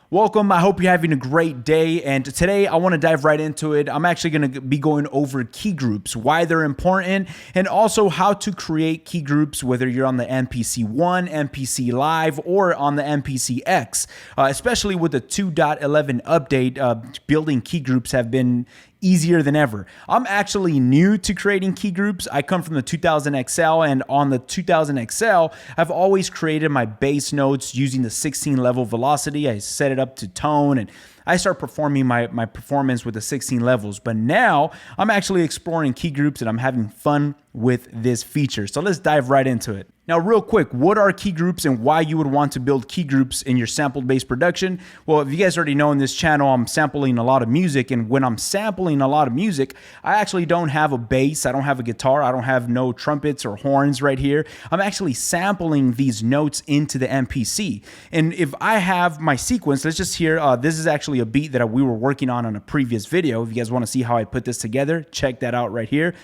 Welcome. I hope you're having a great day. And today I want to dive right into it. I'm actually going to be going over key groups, why they're important, and also how to create key groups, whether you're on the MPC 1, MPC Live, or on the MPC X. Especially with the 2.11 update, building key groups have been easier than ever. I'm actually new to creating key groups. I come from the 2000 XL, and on the 2000 XL, I've always created my bass notes using the 16 level velocity. I set it up to tone and I start performing my performance with the 16 levels. But now I'm actually exploring key groups and I'm having fun with this feature. So let's dive right into it. Now, real quick, what are key groups and why you would want to build key groups in your sampled bass production? Well, if you guys already know, in this channel, I'm sampling a lot of music. And when I'm sampling a lot of music, I actually don't have a bass. I don't have a guitar. I don't have no trumpets or horns right here. I'm actually sampling these notes into the MPC. And if I have my sequence, let's just hear, this is actually a beat that we were working on a previous video. If you guys want to see how I put this together, check that out right here.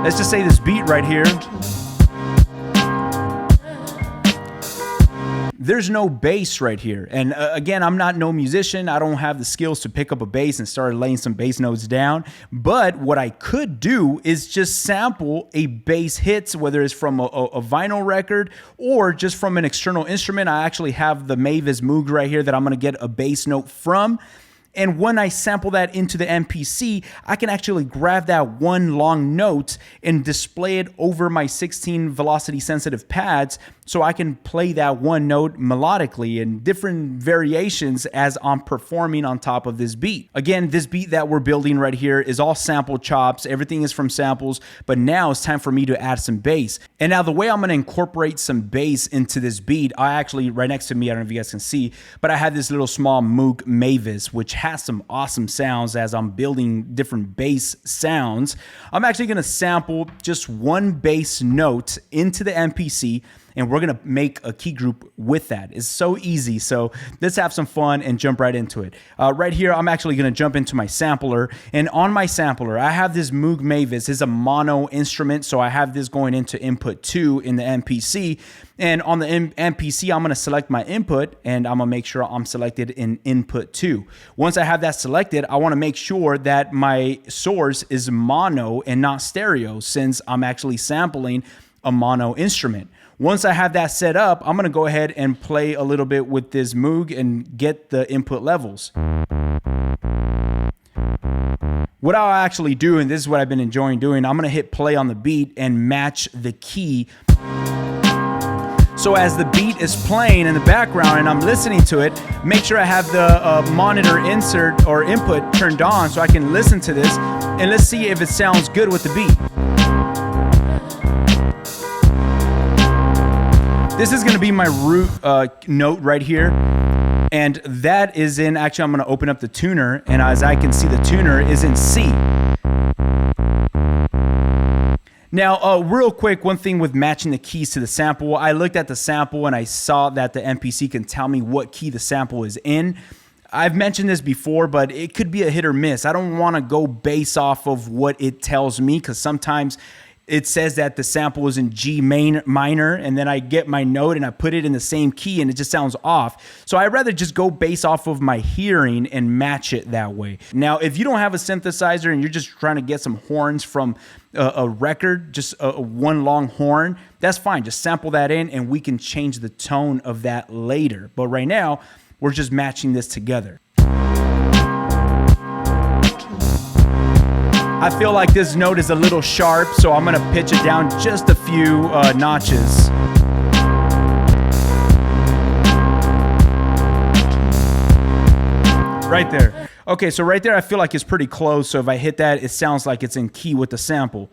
Let's just say this beat right here. There's no bass right here. And again, I'm not no musician. I don't have the skills to pick up a bass and start laying some bass notes down. But what I could do is just sample a bass hits, whether it's from a vinyl record or just from an external instrument. I actually have the Mavis Moog right here that I'm gonna get a bass note from. And when I sample that into the MPC, I can actually grab that one long note and display it over my 16 velocity sensitive pads so I can play that one note melodically in different variations as I'm performing on top of this beat. Again, this beat that we're building right here is all sample chops. Everything is from samples, but now it's time for me to add some bass. And now the way I'm gonna incorporate some bass into this beat, I actually, right next to me, I don't know if you guys can see, but I have this little small Moog Mavis, which has some awesome sounds as I'm building different bass sounds. I'm actually gonna sample just one bass note into the MPC, and we're gonna make a key group with that. It's so easy. So let's have some fun and jump right into it. Right here, I'm actually gonna jump into my sampler, and on my sampler, I have this Moog Mavis. It's a mono instrument, so I have this going into input 2 in the MPC. And on the MPC, I'm gonna select my input, and I'm gonna make sure I'm selected in input 2. Once I have that selected, I wanna make sure that my source is mono and not stereo, since I'm actually sampling a mono instrument. Once I have that set up, I'm gonna go ahead and play a little bit with this Moog and get the input levels. What I'll actually do, and this is what I've been enjoying doing, I'm gonna hit play on the beat and match the key. So as the beat is playing in the background and I'm listening to it, make sure I have the monitor insert or input turned on so I can listen to this, and let's see if it sounds good with the beat. This is gonna be my root note right here. And that is in, actually I'm gonna open up the tuner, and as I can see, the tuner is in C. Now, real quick, one thing with matching the keys to the sample, I looked at the sample and I saw that the MPC can tell me what key the sample is in. I've mentioned this before, but it could be a hit or miss. I don't wanna go base off of what it tells me, because sometimes it says that the sample is in G minor, and then I get my note and I put it in the same key and it just sounds off. So I'd rather just go base off of my hearing and match it that way. Now, if you don't have a synthesizer and you're just trying to get some horns from a record, just a one long horn, that's fine. Just sample that in and we can change the tone of that later. But right now, we're just matching this together. I feel like this note is a little sharp, so I'm gonna pitch it down just a few notches. Right there. Okay, so right there I feel like it's pretty close, so if I hit that, it sounds like it's in key with the sample.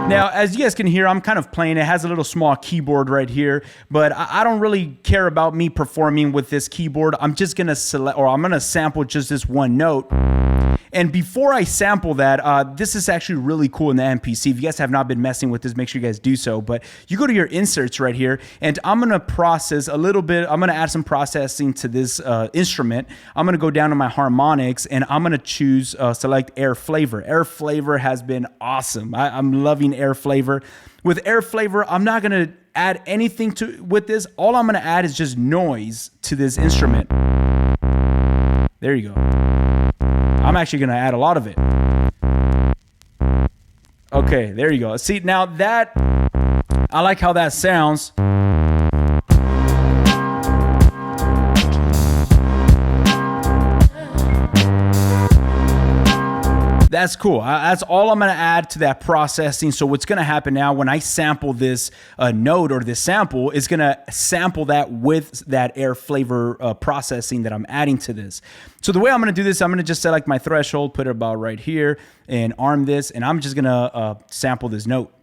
Now, as you guys can hear, I'm kind of playing. It has a little small keyboard right here, but I don't really care about me performing with this keyboard. I'm just gonna select, or I'm gonna sample just this one note. And before I sample that, this is actually really cool in the MPC. If you guys have not been messing with this, make sure you guys do so. But you go to your inserts right here, and I'm gonna process a little bit. I'm gonna add some processing to this instrument. I'm gonna go down to my harmonics, and I'm gonna choose select air flavor. Air flavor has been awesome. I'm loving air flavor. With air flavor, I'm not going to add anything with this. All I'm going to add is just noise to this instrument. There you go. I'm actually going to add a lot of it. Okay, there you go. See, now that, I like how that sounds. That's cool. That's all I'm going to add to that processing. So what's going to happen now when I sample this note or this sample is going to sample that with that air flavor processing that I'm adding to this. So the way I'm going to do this, I'm going to just select my threshold, put it about right here, and arm this, and I'm just going to sample this note.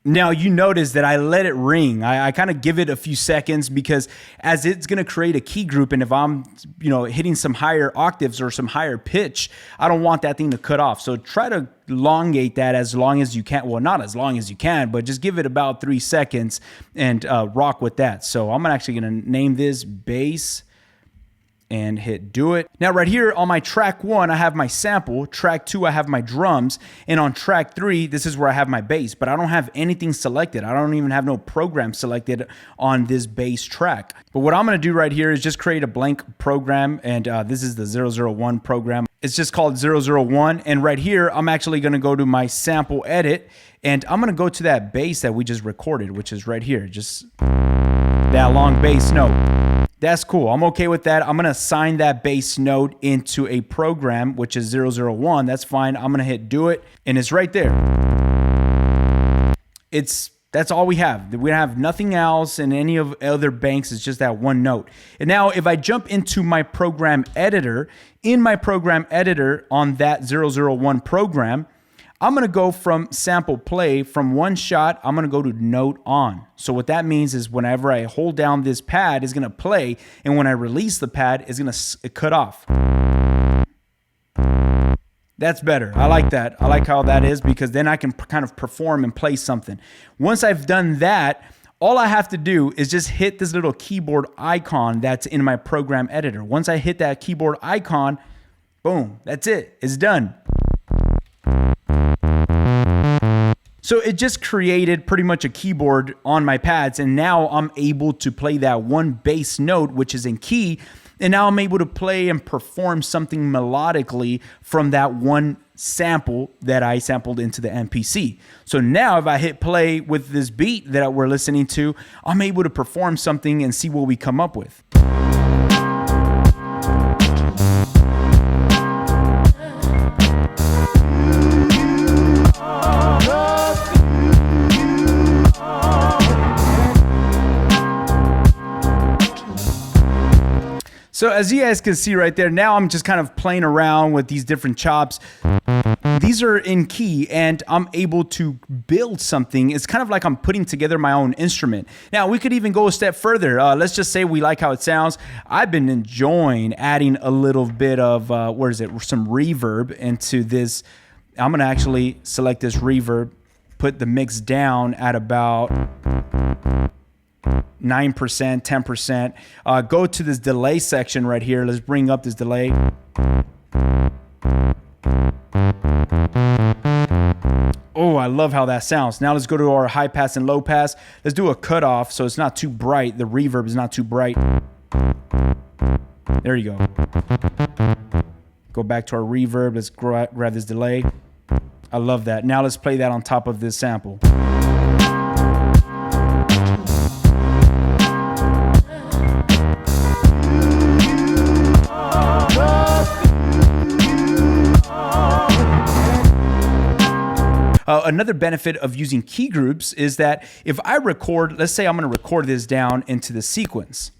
Now you notice that I let it ring. I kind of give it a few seconds because as it's going to create a key group, and if I'm, hitting some higher octaves or some higher pitch, I don't want that thing to cut off. So try to elongate that as long as you can. Well, not as long as you can, but just give it about 3 seconds and rock with that. So I'm actually going to name this bass and hit do it. Now right here on my track 1, I have my sample. Track 2, I have my drums. And on track 3, this is where I have my bass, but I don't have anything selected. I don't even have no program selected on this bass track. But what I'm gonna do right here is just create a blank program, and this is the 001 program. It's just called 001, and right here, I'm actually gonna go to my sample edit, and I'm gonna go to that bass that we just recorded, which is right here, just that long bass note. That's cool. I'm okay with that. I'm going to assign that bass note into a program, which is 001. That's fine. I'm going to hit do it, and it's right there. That's all we have. We have nothing else in any of other banks. It's just that one note. And now if I jump into my program editor, in my program editor on that 001 program, I'm going to go from sample play from one shot. I'm going to go to note on. So what that means is whenever I hold down this pad, it's going to play. And when I release the pad, it's going to cut off. That's better. I like that. I like how that is because then I can kind of perform and play something. Once I've done that, all I have to do is just hit this little keyboard icon that's in my program editor. Once I hit that keyboard icon, boom, that's it. It's done. So it just created pretty much a keyboard on my pads, and now I'm able to play that one bass note, which is in key, and now I'm able to play and perform something melodically from that one sample that I sampled into the MPC. So now if I hit play with this beat that we're listening to, I'm able to perform something and see what we come up with. So as you guys can see right there, now I'm just kind of playing around with these different chops. These are in key and I'm able to build something. It's kind of like I'm putting together my own instrument. Now we could even go a step further. Let's just say we like how it sounds. I've been enjoying adding a little bit of, some reverb into this. I'm gonna actually select this reverb, put the mix down at about 9%, 10%. Go to this delay section right here. Let's bring up this delay. Oh, I love how that sounds. Now let's go to our high pass and low pass. Let's do a cutoff so it's not too bright. The reverb is not too bright. There you go. Go back to our reverb. Let's grab this delay. I love that. Now let's play that on top of this sample. Another benefit of using key groups is that if I record, let's say I'm going to record this down into the sequence.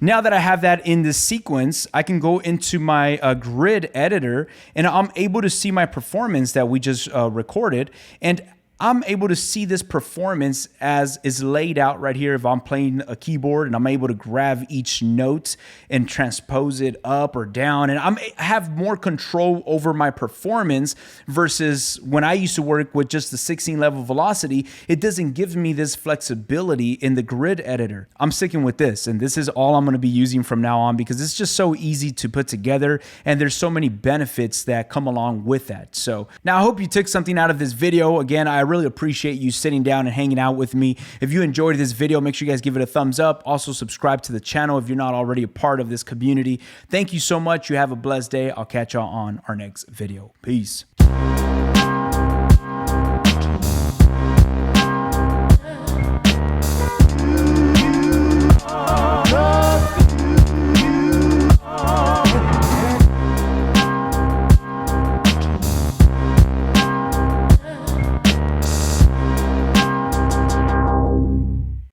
Now that I have that in this sequence, I can go into my grid editor and I'm able to see my performance that we just recorded. And I'm able to see this performance as is laid out right here. If I'm playing a keyboard and I'm able to grab each note and transpose it up or down, and I have more control over my performance versus when I used to work with just the 16 level velocity, it doesn't give me this flexibility in the grid editor. I'm sticking with this, and this is all I'm going to be using from now on because it's just so easy to put together, and there's so many benefits that come along with that. So now I hope you took something out of this video. Again, I really appreciate you sitting down and hanging out with me. If you enjoyed this video, make sure you guys give it a thumbs up. Also subscribe to the channel if you're not already a part of this community. Thank you so much. You have a blessed day. I'll catch y'all on our next video. Peace.